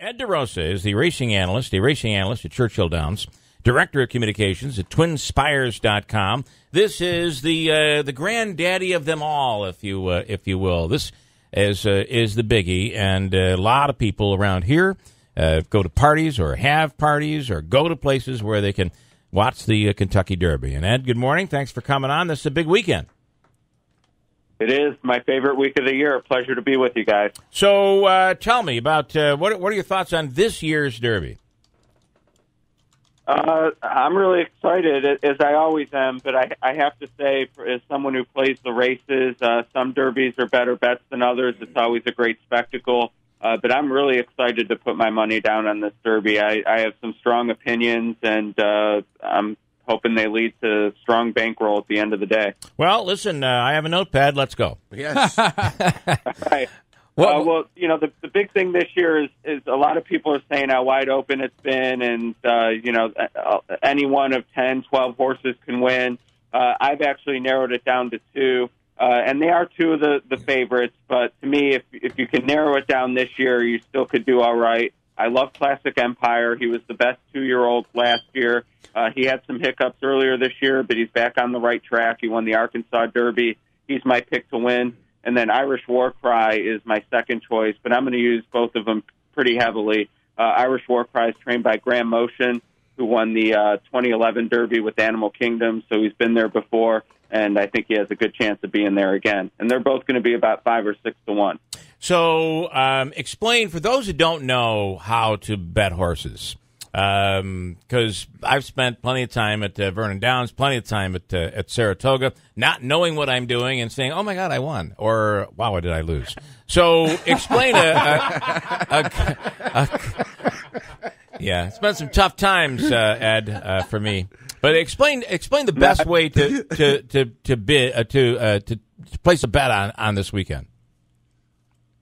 Ed DeRosa is the racing analyst at Churchill Downs, director of communications at twinspires.com. This is the granddaddy of them all, if you will. This is the biggie, and a lot of people around here go to parties or have parties or go to places where they can watch the Kentucky Derby. And Ed, good morning. Thanks for coming on. This is a big weekend. It is my favorite week of the year. A pleasure to be with you guys. So tell me about what are your thoughts on this year's Derby? I'm really excited, as I always am, but I have to say, as someone who plays the races, some derbies are better bets than others. It's always a great spectacle, but I'm really excited to put my money down on this Derby. I have some strong opinions, and I'm hoping they lead to strong bankroll at the end of the day. Well, listen, I have a notepad. Let's go. Yes. Right. Well, you know, the big thing this year is a lot of people are saying how wide open it's been, and, you know, any one of 10, 12 horses can win. I've actually narrowed it down to two, and they are two of the favorites. But to me, if you can narrow it down this year, you still could do all right. I love Classic Empire. He was the best 2-year-old last year. He had some hiccups earlier this year, but he's back on the right track. He won the Arkansas Derby. He's my pick to win. And then Irish War Cry is my second choice, but I'm going to use both of them pretty heavily. Irish War Cry is trained by Graham Motion, who won the 2011 Derby with Animal Kingdom, so he's been there before, and I think he has a good chance of being there again. And they're both going to be about 5 or 6 to 1. So explain, for those who don't know how to bet horses, because I've spent plenty of time at Vernon Downs, plenty of time at Saratoga, not knowing what I'm doing and saying, "Oh my God, I won," or "Wow, did I lose?" So explain yeah, it's been some tough times, Ed, for me. But explain the best way to place a bet on this weekend.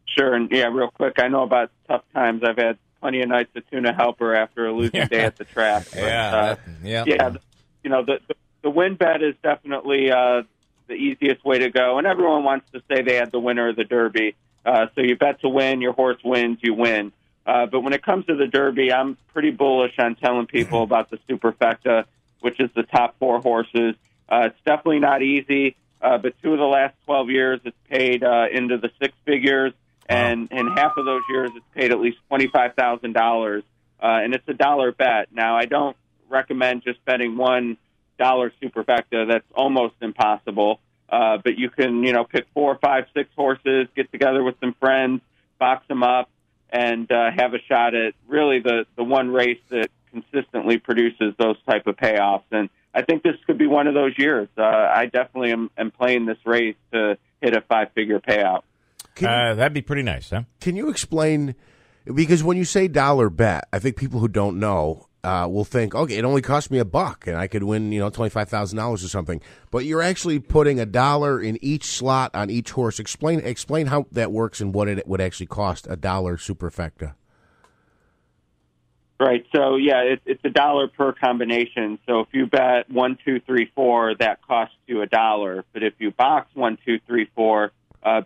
Sure, and yeah, real quick, I know about tough times. I've had plenty of nights of tuna helper after a losing day at the track. But, yeah. You know, the win bet is definitely the easiest way to go, and everyone wants to say they had the winner of the Derby. So you bet to win, your horse wins, you win. But when it comes to the Derby, I'm pretty bullish on telling people about the Superfecta, which is the top 4 horses. It's definitely not easy, but 2 of the last 12 years it's paid into the 6 figures. And in half of those years, it's paid at least $25,000, and it's a dollar bet. Now, I don't recommend just betting $1 Superfecta. That's almost impossible. But you can, you know, pick 4, 5, 6 horses, get together with some friends, box them up, and have a shot at really the one race that consistently produces those type of payoffs. And I think this could be one of those years. I definitely am playing this race to hit a 5-figure payout. That'd be pretty nice, huh? Can you explain, because when you say dollar bet, I think people who don't know will think, okay, it only cost me $1 and I could win, you know, $25,000 or something. But you're actually putting $1 in each slot on each horse. Explain how that works and what it would actually cost $1 Superfecta. Right. So yeah, it's $1 per combination. So if you bet 1, 2, 3, 4, that costs you $1. But if you box 1, 2, 3, 4,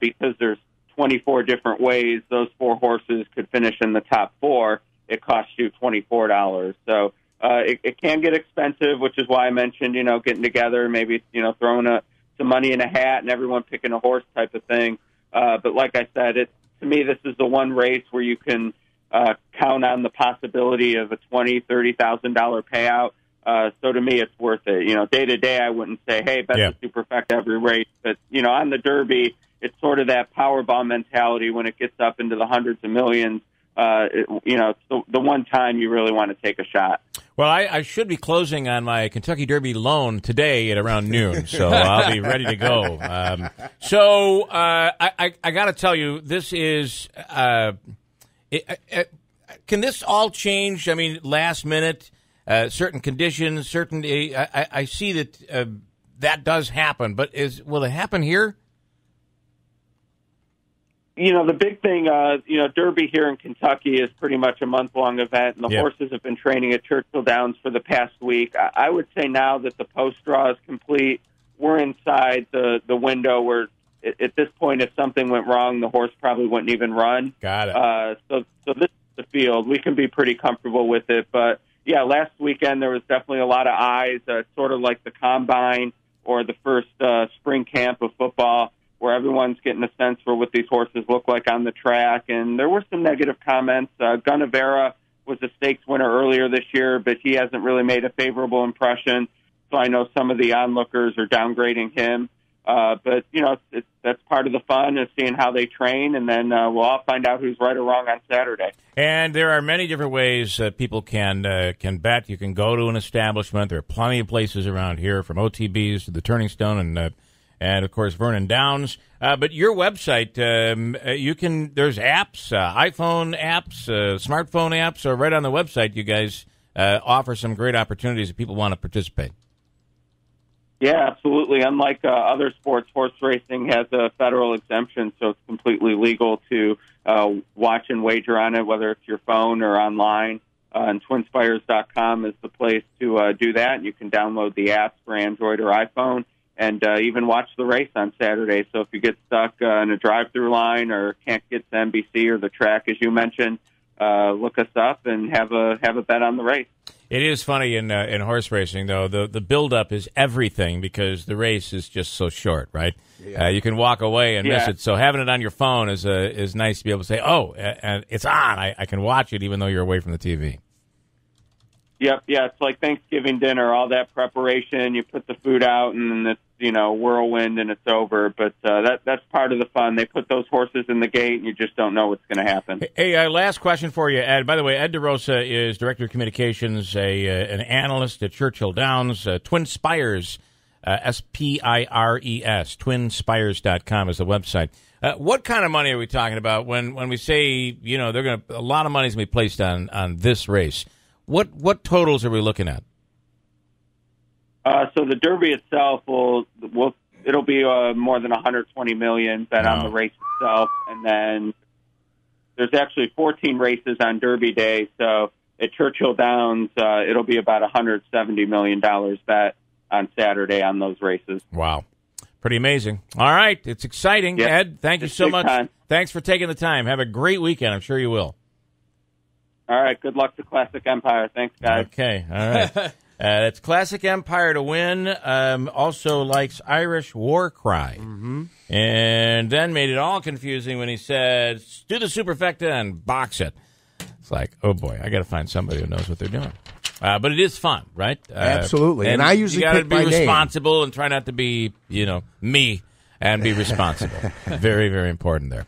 because there's 24 different ways those 4 horses could finish in the top 4, it costs you $24. So it can get expensive, which is why I mentioned, you know, getting together, maybe, you know, throwing some money in a hat and everyone picking a horse type of thing. But like I said, to me, this is the one race where you can count on the possibility of a $20,000, $30,000 payout. So to me, it's worth it. You know, day to day, I wouldn't say, hey, bet the Superfecta every race. But, you know, on the Derby, it's sort of that Powerball mentality when it gets up into the hundreds of millions. You know, it's the one time you really want to take a shot. Well, I should be closing on my Kentucky Derby loan today at around noon, so I'll be ready to go. I got to tell you, this is can this all change? I mean, last minute, certain conditions, certain. I see that that does happen, but will it happen here? You know, the big thing, you know, Derby here in Kentucky is pretty much a month-long event, and the horses have been training at Churchill Downs for the past week. I would say now that the post-draw is complete, we're inside the window where, at this point, if something went wrong, the horse probably wouldn't even run. Got it. So the field, we can be pretty comfortable with it. But, yeah, last weekend there was definitely a lot of eyes, sort of like the combine or the first spring camp of football, where everyone's getting a sense for what these horses look like on the track. And there were some negative comments. Gunnevera was a stakes winner earlier this year, but he hasn't really made a favorable impression. So I know some of the onlookers are downgrading him. But, you know, that's part of the fun is seeing how they train, and then we'll all find out who's right or wrong on Saturday. And there are many different ways people can bet. You can go to an establishment. There are plenty of places around here, from OTBs to the Turning Stone and of course, Vernon Downs. But your website, there's apps, iPhone apps, smartphone apps, or right on the website, you guys offer some great opportunities if people want to participate. Yeah, absolutely. Unlike other sports, horse racing has a federal exemption, so it's completely legal to watch and wager on it, whether it's your phone or online. And twinspires.com is the place to do that. You can download the apps for Android or iPhone and even watch the race on Saturday. So if you get stuck in a drive-through line or can't get to NBC or the track, as you mentioned, look us up and have a bet on the race. It is funny in horse racing, though. The build-up is everything because the race is just so short, right? Yeah. You can walk away and miss it. So having it on your phone is nice to be able to say, oh, it's on. I can watch it even though you're away from the TV. Yep, yeah, it's like Thanksgiving dinner, all that preparation. You put the food out, and then it's, whirlwind, and it's over. But that's part of the fun. They put those horses in the gate, and you just don't know what's going to happen. Hey, last question for you, Ed. By the way, Ed DeRosa is Director of Communications, an analyst at Churchill Downs. Twin Spires, SPIRES, twinspires.com is the website. What kind of money are we talking about when we say, a lot of money is going to be placed on this race? What totals are we looking at? So the Derby itself it'll be more than $120 million bet on the race itself, and then there's actually 14 races on Derby Day. So at Churchill Downs, it'll be about $170 million bet on Saturday on those races. Wow, pretty amazing. All right, it's exciting, yep. Ed. Thank you so much. Time. Thanks for taking the time. Have a great weekend. I'm sure you will. All right, good luck to Classic Empire. Thanks, guys. Okay, all right. That's Classic Empire to win. Also likes Irish War Cry. Mm-hmm. And then made it all confusing when he said, do the Superfecta and box it. It's like, oh, boy, I got to find somebody who knows what they're doing. But it is fun, right? Absolutely. And I usually you got to be responsible name. And try not to be, me and be responsible. Very, very important there.